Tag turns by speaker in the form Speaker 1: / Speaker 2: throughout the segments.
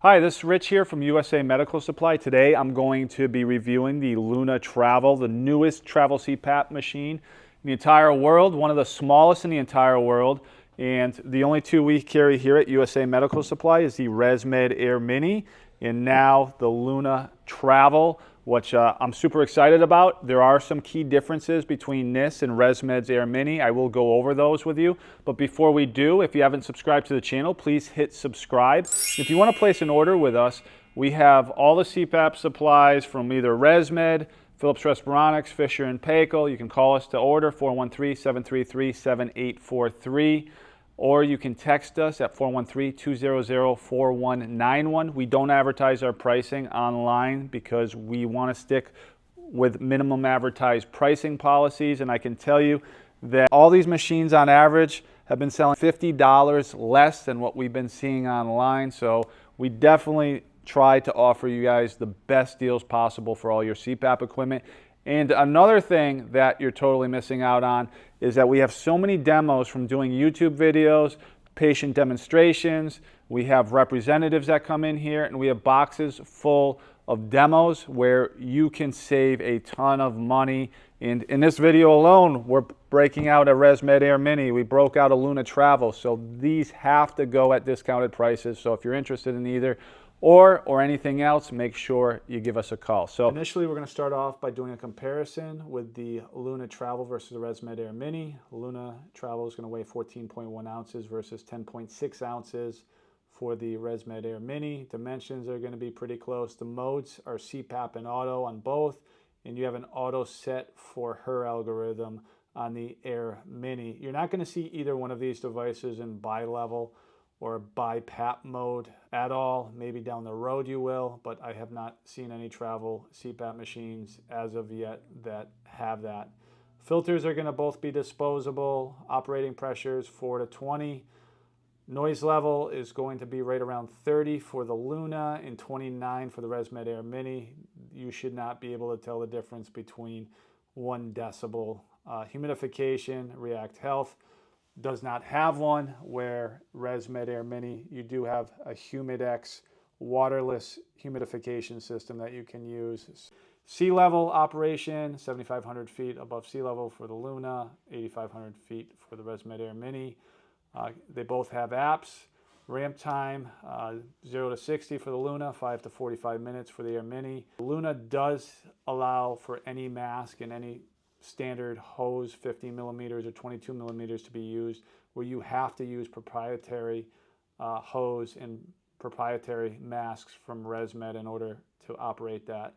Speaker 1: Hi, this is Rich here from USA Medical Supply. Today I'm going to be reviewing the Luna Travel, the newest travel CPAP machine in the entire world, one of the smallest in the entire world. And the only two we carry here at USA Medical Supply is the ResMed Airmini and now the Luna Travel, which I'm super excited about. There are some key differences between this and ResMed's Airmini. I will go over those with you. But before we do, if you haven't subscribed to the channel, please hit subscribe. If you want to place an order with us, we have all the CPAP supplies from either ResMed, Philips Respironics, Fisher & Paykel. You can call us to order, 413-733-7843. Or you can text us at 413-200-4191. We don't advertise our pricing online because we want to stick with minimum advertised pricing policies. And I can tell you that all these machines on average have been selling $50 less than what we've been seeing online. So we definitely try to offer you guys the best deals possible for all your CPAP equipment. And another thing that you're totally missing out on is that we have so many demos from doing YouTube videos, patient demonstrations. We have representatives that come in here, and we have boxes full of demos where you can save a ton of money. And in this video alone, we're breaking out a ResMed Airmini. We broke out a Luna Travel. So these have to go at discounted prices. So if you're interested in either or anything else, make sure you give us a call. So initially, we're going to start off by doing a comparison with the Luna Travel versus the ResMed Airmini. Luna Travel is going to weigh 14.1 ounces versus 10.6 ounces for the ResMed Airmini. Dimensions are going to be pretty close. The modes are CPAP and auto on both, and you have an auto set for her algorithm on the Airmini. You're not going to see either one of these devices in bi-level or BiPAP mode at all. Maybe down the road you will, but I have not seen any travel CPAP machines as of yet that have that. Filters are gonna both be disposable. Operating pressures 4 to 20. Noise level is going to be right around 30 for the Luna and 29 for the ResMed Airmini. You should not be able to tell the difference between 1 decibel. Humidification, React Health does not have one, where ResMed Airmini, you do have a Humidex waterless humidification system that you can use. Sea level operation, 7,500 feet above sea level for the Luna, 8,500 feet for the ResMed Airmini. They both have apps. Ramp time, 0 to 60 for the Luna, 5 to 45 minutes for the Airmini. The Luna does allow for any mask and any standard hose, 50 millimeters or 22 millimeters to be used, where you have to use proprietary hose and proprietary masks from ResMed in order to operate that.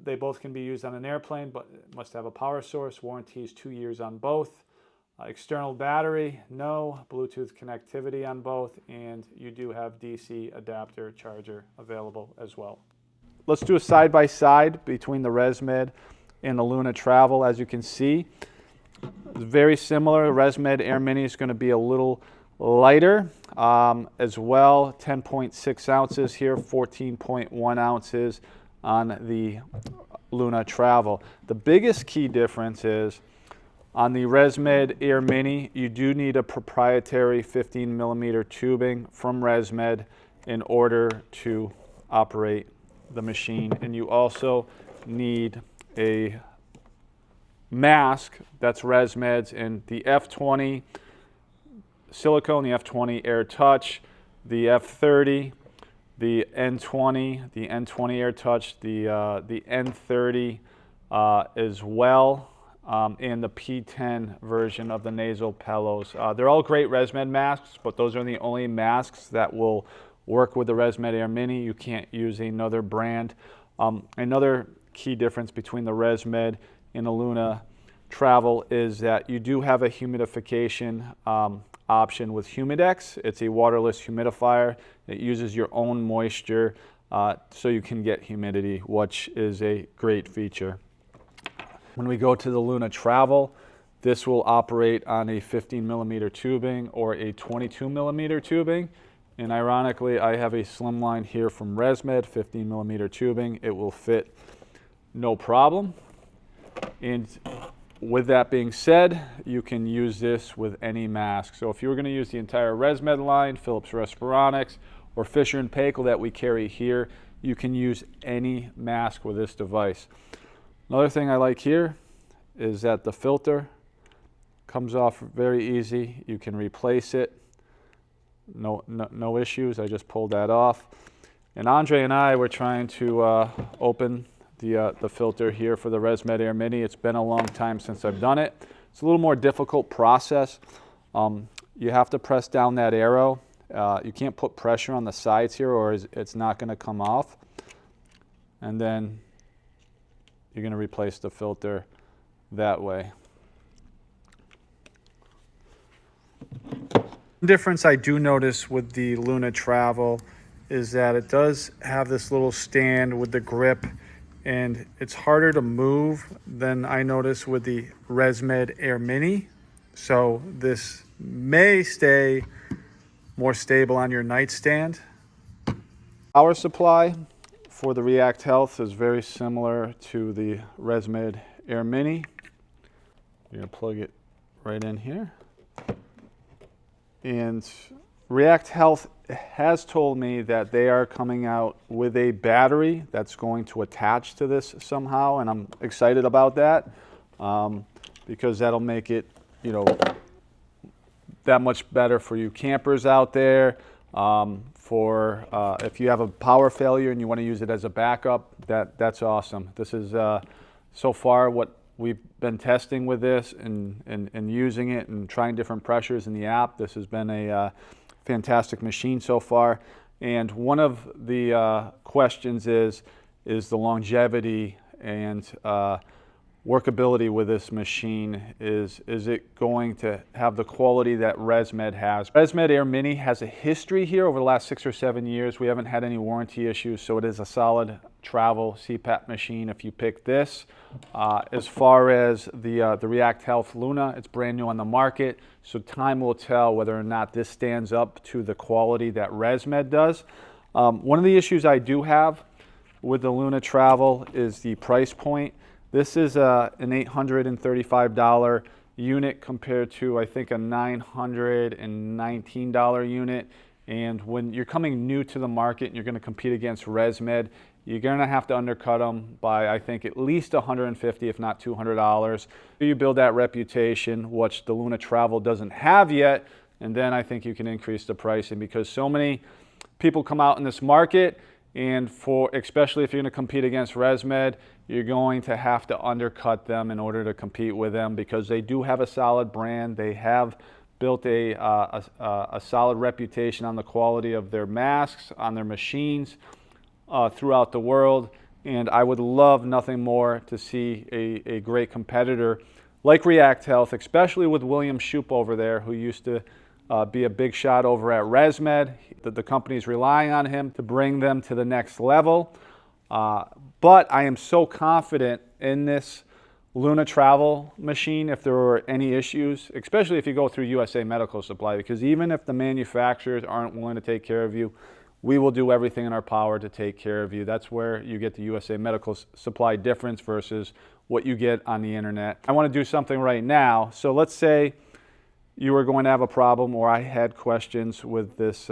Speaker 1: They both can be used on an airplane, but must have a power source. Warranty is 2 years on both. External battery, no. Bluetooth connectivity on both, and you do have DC adapter charger available as well. Let's do a side-by-side between the ResMed and the Luna Travel. As you can see, it's very similar. ResMed Airmini is going to be a little lighter as well. 10.6 ounces here, 14.1 ounces on the Luna Travel. The biggest key difference is on the ResMed Airmini, you do need a proprietary 15 millimeter tubing from ResMed in order to operate the machine, and you also need a mask that's ResMed's in the F20 silicone, the F20 Air Touch, the F30, the N20, the N20 Air Touch, the N30 as well, and the P10 version of the nasal pillows. They're all great ResMed masks, but those are the only masks that will work with the ResMed Airmini. You can't use another brand. Another key difference between the ResMed and the Luna Travel is that you do have a humidification option with Humidex. It's a waterless humidifier. It uses your own moisture so you can get humidity, which is a great feature. When we go to the Luna Travel, this will operate on a 15 millimeter tubing or a 22 millimeter tubing. And ironically, I have a slimline here from ResMed, 15 millimeter tubing. It will fit no problem. And with that being said, you can use this with any mask. So if you were going to use the entire ResMed line, Philips Respironics, or Fisher and Paykel that we carry here. You can use any mask with this device. Another thing I like here is that the filter comes off very easy. You can replace it. No issues. I just pulled that off. And Andre and I were trying to open the filter here for the ResMed Airmini. It's been a long time since I've done it. It's a little more difficult process. You have to press down that arrow. You can't put pressure on the sides here or it's not going to come off. And then you're going to replace the filter that way. The difference I do notice with the Luna Travel is that it does have this little stand with the grip, and it's harder to move than I notice with the ResMed Airmini. So this may stay more stable on your nightstand. Power supply for the React Health is very similar to the ResMed Airmini. You're going to plug it right in here. And React Health has told me that they are coming out with a battery that's going to attach to this somehow, and I'm excited about that because that'll make it, that much better for you campers out there. If you have a power failure and you want to use it as a backup, that's awesome. This is so far what we've been testing with this and using it and trying different pressures in the app. This has been a fantastic machine so far. And one of the questions is the longevity and workability with this machine. Is it going to have the quality that ResMed has? ResMed Airmini has a history here over the last 6 or 7 years. We haven't had any warranty issues, so it is a solid travel CPAP machine if you pick this. As far as the React Health Luna, it's brand new on the market, so time will tell whether or not this stands up to the quality that ResMed does. One of the issues I do have with the Luna Travel is the price point. This is an $835 unit compared to, I think, a $919 unit. And when you're coming new to the market and you're going to compete against ResMed, you're going to have to undercut them by, I think, at least $150, if not $200. You build that reputation, which the Luna Travel doesn't have yet, and then I think you can increase the pricing because so many people come out in this market, and especially if you're going to compete against ResMed, you're going to have to undercut them in order to compete with them because they do have a solid brand. They have built a solid reputation on the quality of their masks, on their machines throughout the world. And I would love nothing more to see a great competitor like React Health, especially with William Shoup over there, who used to be a big shot over at ResMed. The company's relying on him to bring them to the next level. But I am so confident in this Luna Travel machine if there were any issues, especially if you go through USA Medical Supply, because even if the manufacturers aren't willing to take care of you, we will do everything in our power to take care of you. That's where you get the USA Medical Supply difference versus what you get on the internet. I want to do something right now. So let's say you were going to have a problem or I had questions with this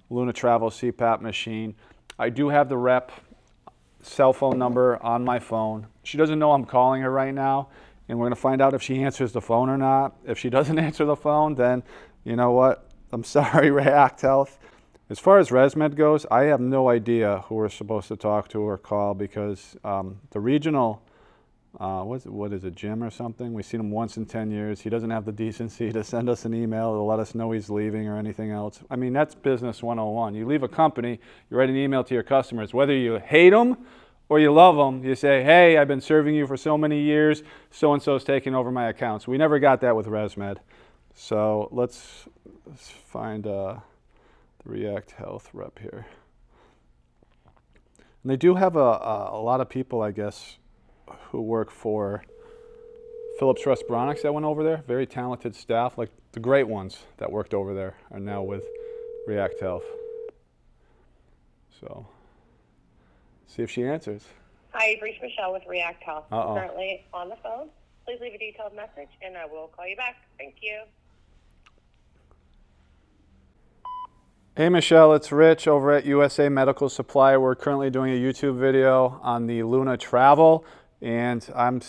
Speaker 1: Luna Travel CPAP machine. I do have the rep cell phone number on my phone. She doesn't know I'm calling her right now, and we're going to find out if she answers the phone or not. If she doesn't answer the phone, then you know what? I'm sorry, React Health. As far as ResMed goes, I have no idea who we're supposed to talk to or call because the regional, what is it, Jim or something? We've seen him once in 10 years. He doesn't have the decency to send us an email to let us know he's leaving or anything else. I mean, that's business 101. You leave a company, you write an email to your customers. Whether you hate them or you love them, you say, hey, I've been serving you for so many years, so-and-so's taking over my accounts. We never got that with ResMed. So let's find the React Health rep here. And they do have a lot of people, I guess, who work for Philips Respironics that went over there. Very talented staff, like the great ones that worked over there are now with React Health. So, see if she answers.
Speaker 2: Hi, you've reached Michelle with React Health. I'm currently on the phone. Please leave a detailed message and I will call you back. Thank you.
Speaker 1: Hey Michelle, it's Rich over at USA Medical Supply. We're currently doing a YouTube video on the Luna Travel, and I'm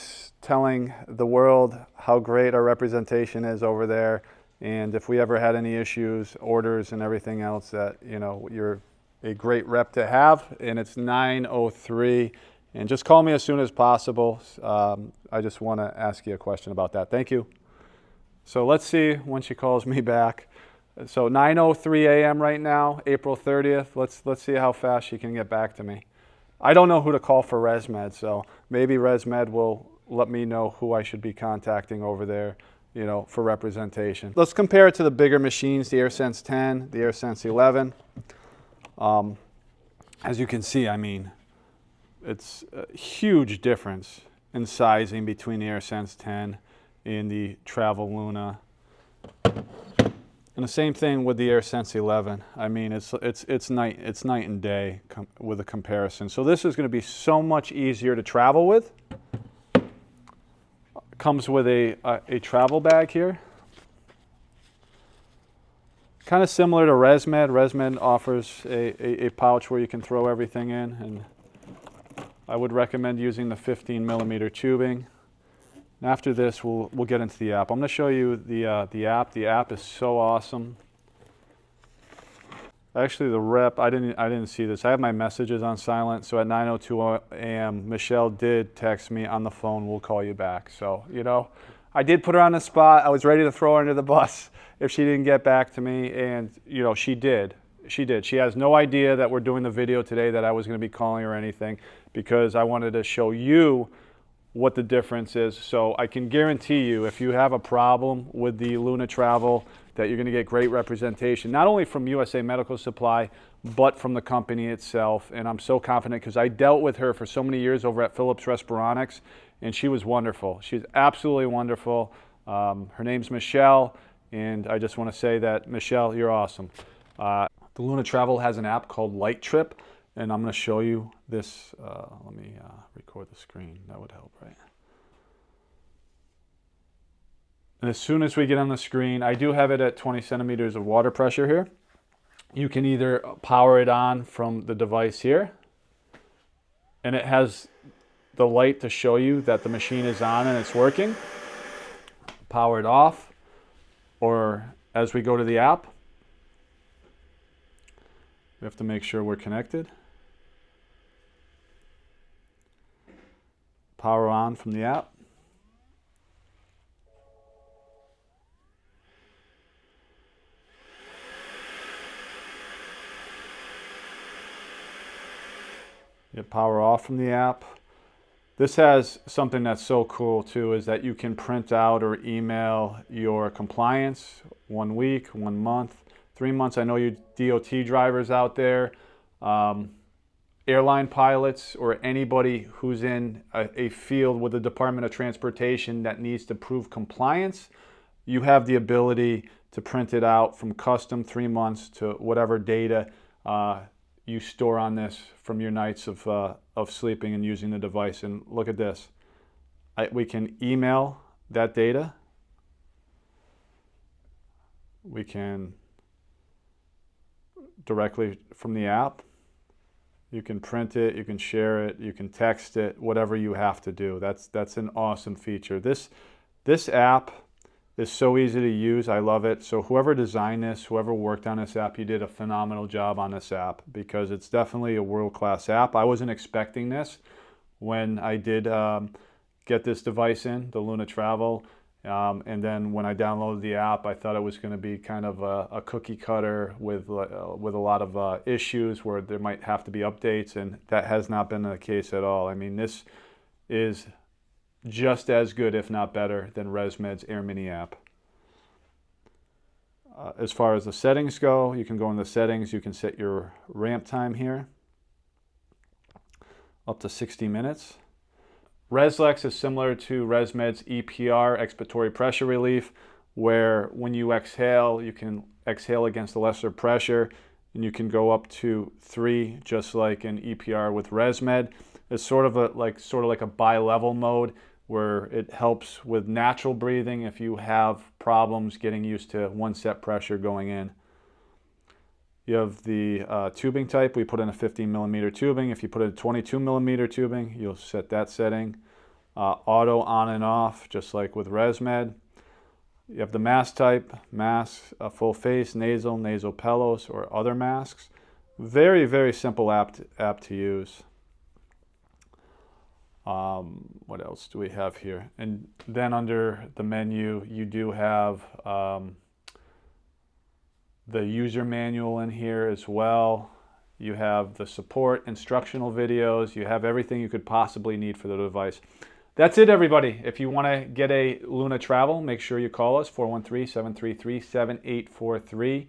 Speaker 1: telling the world how great our representation is over there. And if we ever had any issues, orders and everything else, that, you know, you're a great rep to have. And it's 9:03, and just call me as soon as possible. I just want to ask you a question about that. Thank you. So let's see when she calls me back. So 9:03 a.m. right now, April 30th. Let's see how fast she can get back to me. I don't know who to call for ResMed, so maybe ResMed will let me know who I should be contacting over there, you know, for representation. Let's compare it to the bigger machines, the AirSense 10, the AirSense 11. As you can see, I mean, it's a huge difference in sizing between the AirSense 10 and the Travel Luna. And the same thing with the AirSense 11. I mean, it's night and day with a comparison. So this is going to be so much easier to travel with. Comes with a travel bag here. Kind of similar to ResMed. ResMed offers a pouch where you can throw everything in, and I would recommend using the 15mm tubing. And after this, we'll get into the app. I'm going to show you the app. The app is so awesome. Actually, the rep, I didn't see this. I have my messages on silent, so at 9:02 a.m., Michelle did text me on the phone, "We'll call you back." So, you know, I did put her on the spot. I was ready to throw her under the bus if she didn't get back to me, and, you know, she did. She did. She has no idea that we're doing the video today, that I was going to be calling her or anything, because I wanted to show you what the difference is. So I can guarantee you, if you have a problem with the Luna Travel, that you're going to get great representation, not only from USA Medical Supply, but from the company itself. And I'm so confident because I dealt with her for so many years over at Philips Respironics, and she was wonderful. She's absolutely wonderful. Her name's Michelle, and I just want to say that, Michelle, you're awesome. The Luna Travel has an app called Light Trip, and I'm going to show you this. Let me record the screen. That would help, right? And as soon as we get on the screen, I do have it at 20 centimeters of water pressure here. You can either power it on from the device here, and it has the light to show you that the machine is on and it's working. Power it off, or as we go to the app, we have to make sure we're connected. Power on from the app. Get power off from the app. This has something that's so cool too, is that you can print out or email your compliance 1 week, 1 month, 3 months. I know you DOT drivers out there, airline pilots, or anybody who's in a field with the Department of Transportation that needs to prove compliance. You have the ability to print it out from custom 3 months to whatever data you store on this from your nights of sleeping and using the device. And look at this. We can email that data. We can directly from the app. You can print it, you can share it, you can text it, whatever you have to do. That's an awesome feature. This app is so easy to use. I love it. So whoever designed this, whoever worked on this app, you did a phenomenal job on this app, because it's definitely a world-class app. I wasn't expecting this when I did get this device in, the Luna Travel. And then when I downloaded the app, I thought it was going to be kind of a cookie cutter with a lot of issues where there might have to be updates, and that has not been the case at all. I mean, this is just as good, if not better, than ResMed's Airmini app. As far as the settings go, you can go in the settings, you can set your ramp time here, up to 60 minutes. ResLex is similar to ResMed's EPR, expiratory pressure relief, where when you exhale, you can exhale against a lesser pressure, and you can go up to 3, just like an EPR with ResMed. It's sort of like a bi-level mode, where it helps with natural breathing if you have problems getting used to 1 set pressure going in. You have the tubing type. We put in a 15 millimeter tubing. If you put in a 22 millimeter tubing, you'll set that setting. Auto on and off, just like with ResMed. You have the mask type, mask, full face, nasal, nasopellos, or other masks. Very, very simple app to use. What else do we have here? And then under the menu, you do have the user manual in here as well. You have the support, instructional videos. You have everything you could possibly need for the device. That's it, everybody. If you want to get a Luna Travel, make sure you call us, 413-733-7843.